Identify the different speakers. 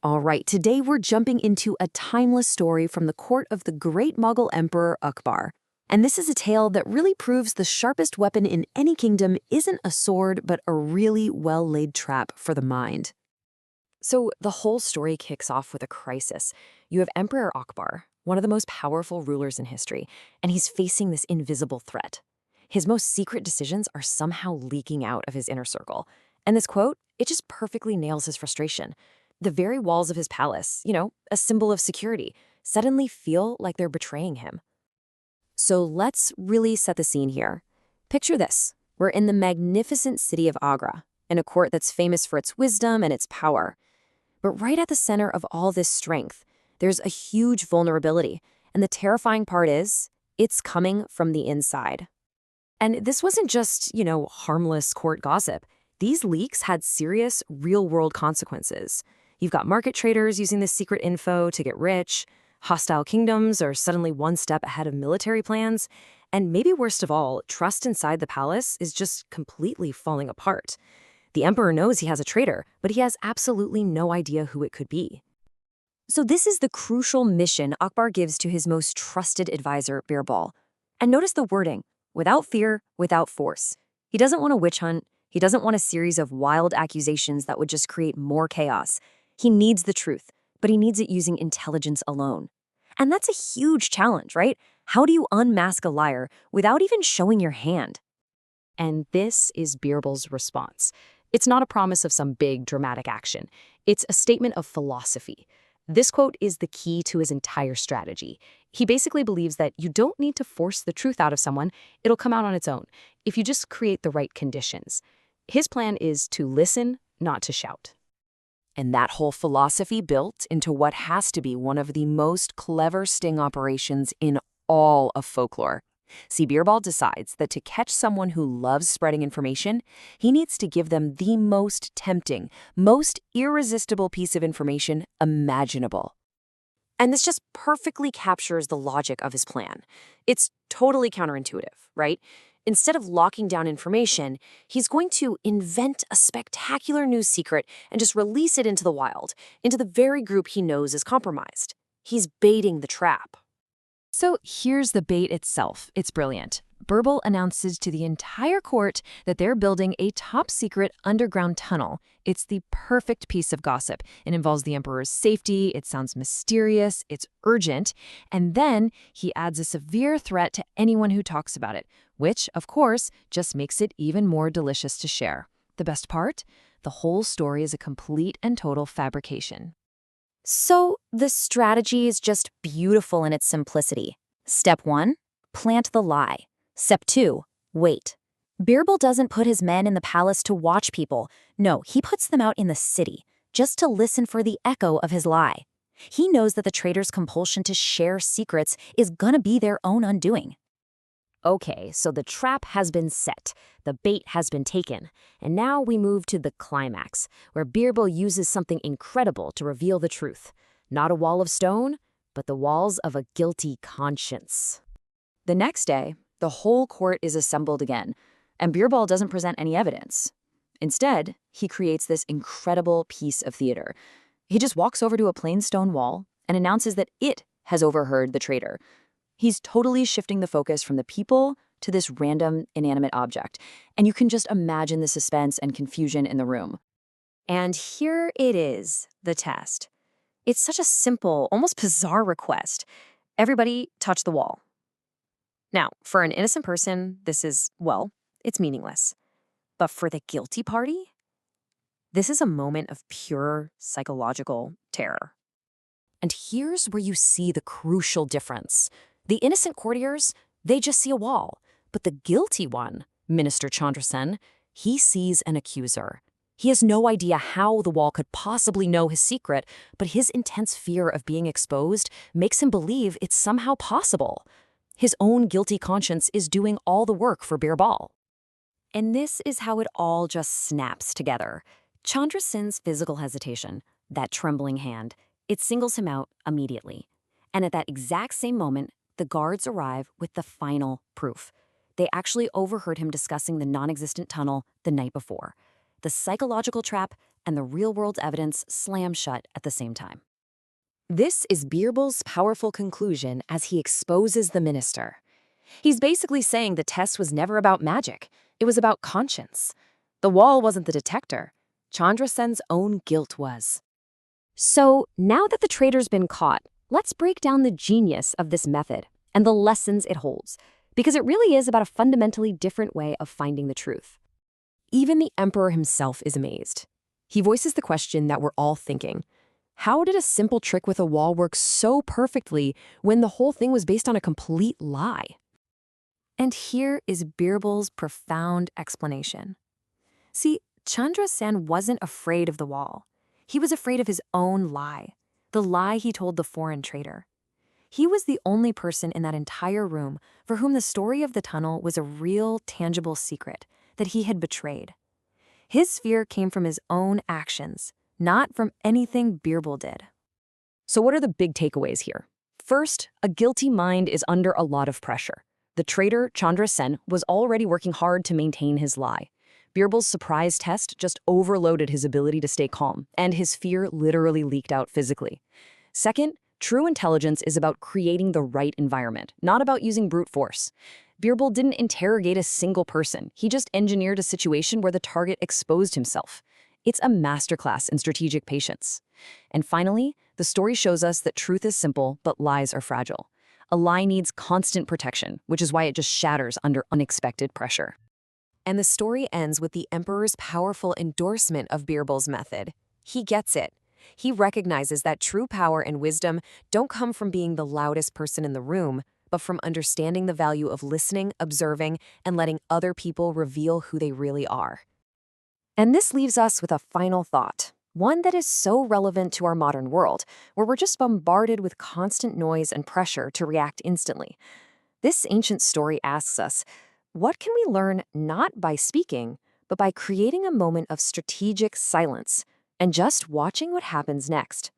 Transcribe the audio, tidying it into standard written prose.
Speaker 1: All right, today we're jumping into a timeless story from the court of the great Mughal Emperor Akbar. And this is a tale that really proves the sharpest weapon in any kingdom isn't a sword, but a really well-laid trap for the mind. So the whole story kicks off with a crisis. You have Emperor Akbar, one of the most powerful rulers in history, and he's facing this invisible threat. His most secret decisions are somehow leaking out of his inner circle. And this quote, it just perfectly nails his frustration. The very walls of his palace, a symbol of security, suddenly feel like they're betraying him. So let's really set the scene here. Picture this. We're in the magnificent city of Agra, in a court that's famous for its wisdom and its power. But right at the center of all this strength, there's a huge vulnerability. And the terrifying part is, it's coming from the inside. And this wasn't just, harmless court gossip. These leaks had serious, real-world consequences. You've got market traders using this secret info to get rich. Hostile kingdoms are suddenly one step ahead of military plans. And maybe worst of all, trust inside the palace is just completely falling apart. The emperor knows he has a traitor, but he has absolutely no idea who it could be. So this is the crucial mission Akbar gives to his most trusted advisor, Birbal. And notice the wording, without fear, without force. He doesn't want a witch hunt. He doesn't want a series of wild accusations that would just create more chaos. He needs the truth, but he needs it using intelligence alone. And that's a huge challenge, right? How do you unmask a liar without even showing your hand? And this is Birbal's response. It's not a promise of some big, dramatic action. It's a statement of philosophy. This quote is the key to his entire strategy. He basically believes that you don't need to force the truth out of someone. It'll come out on its own, if you just create the right conditions. His plan is to listen, not to shout. And that whole philosophy built into what has to be one of the most clever sting operations in all of folklore. See, Birbal decides that to catch someone who loves spreading information, he needs to give them the most tempting, most irresistible piece of information imaginable. And this just perfectly captures the logic of his plan. It's totally counterintuitive, right? Instead of locking down information, he's going to invent a spectacular new secret and just release it into the wild, into the very group he knows is compromised. He's baiting the trap. So here's the bait itself. It's brilliant. Birbal announces to the entire court that they're building a top-secret underground tunnel. It's the perfect piece of gossip. It involves the emperor's safety, it sounds mysterious, it's urgent, and then he adds a severe threat to anyone who talks about it, which, of course, just makes it even more delicious to share. The best part? The whole story is a complete and total fabrication. So the strategy is just beautiful in its simplicity. Step 1, plant the lie. Step 2, wait. Birbal doesn't put his men in the palace to watch people. No, he puts them out in the city, just to listen for the echo of his lie. He knows that the traitor's compulsion to share secrets is gonna be their own undoing. Okay, so the trap has been set, the bait has been taken, and now we move to the climax, where Birbal uses something incredible to reveal the truth. Not a wall of stone, but the walls of a guilty conscience. The next day, the whole court is assembled again, and Birbal doesn't present any evidence. Instead, he creates this incredible piece of theater. He just walks over to a plain stone wall and announces that it has overheard the traitor. He's totally shifting the focus from the people to this random, inanimate object, and you can just imagine the suspense and confusion in the room. And here it is, the test. It's such a simple, almost bizarre request. Everybody touch the wall. Now, for an innocent person, this is, well, it's meaningless. But for the guilty party, this is a moment of pure psychological terror. And here's where you see the crucial difference. The innocent courtiers, they just see a wall. But the guilty one, Minister Chandrasen, he sees an accuser. He has no idea how the wall could possibly know his secret, but his intense fear of being exposed makes him believe it's somehow possible. His own guilty conscience is doing all the work for Birbal. And this is how it all just snaps together. Chandrasen's physical hesitation, that trembling hand, it singles him out immediately. And at that exact same moment, the guards arrive with the final proof. They actually overheard him discussing the non-existent tunnel the night before. The psychological trap and the real-world evidence slam shut at the same time. This is Birbal's powerful conclusion as he exposes the minister. He's basically saying the test was never about magic. It was about conscience. The wall wasn't the detector. Chandra Sen's own guilt was. So, now that the traitor's been caught, let's break down the genius of this method and the lessons it holds, because it really is about a fundamentally different way of finding the truth. Even the emperor himself is amazed. He voices the question that we're all thinking. How did a simple trick with a wall work so perfectly when the whole thing was based on a complete lie? And here is Birbal's profound explanation. See, Chandra Sen wasn't afraid of the wall. He was afraid of his own lie, the lie he told the foreign traitor. He was the only person in that entire room for whom the story of the tunnel was a real, tangible secret that he had betrayed. His fear came from his own actions, not from anything Birbal did. So what are the big takeaways here? First, a guilty mind is under a lot of pressure. The traitor, Chandra Sen, was already working hard to maintain his lie. Birbal's surprise test just overloaded his ability to stay calm, and his fear literally leaked out physically. Second, true intelligence is about creating the right environment, not about using brute force. Birbal didn't interrogate a single person. He just engineered a situation where the target exposed himself. It's a masterclass in strategic patience. And finally, the story shows us that truth is simple, but lies are fragile. A lie needs constant protection, which is why it just shatters under unexpected pressure. And the story ends with the emperor's powerful endorsement of Birbal's method. He gets it. He recognizes that true power and wisdom don't come from being the loudest person in the room, but from understanding the value of listening, observing, and letting other people reveal who they really are. And this leaves us with a final thought, one that is so relevant to our modern world, where we're just bombarded with constant noise and pressure to react instantly. This ancient story asks us, what can we learn not by speaking, but by creating a moment of strategic silence and just watching what happens next?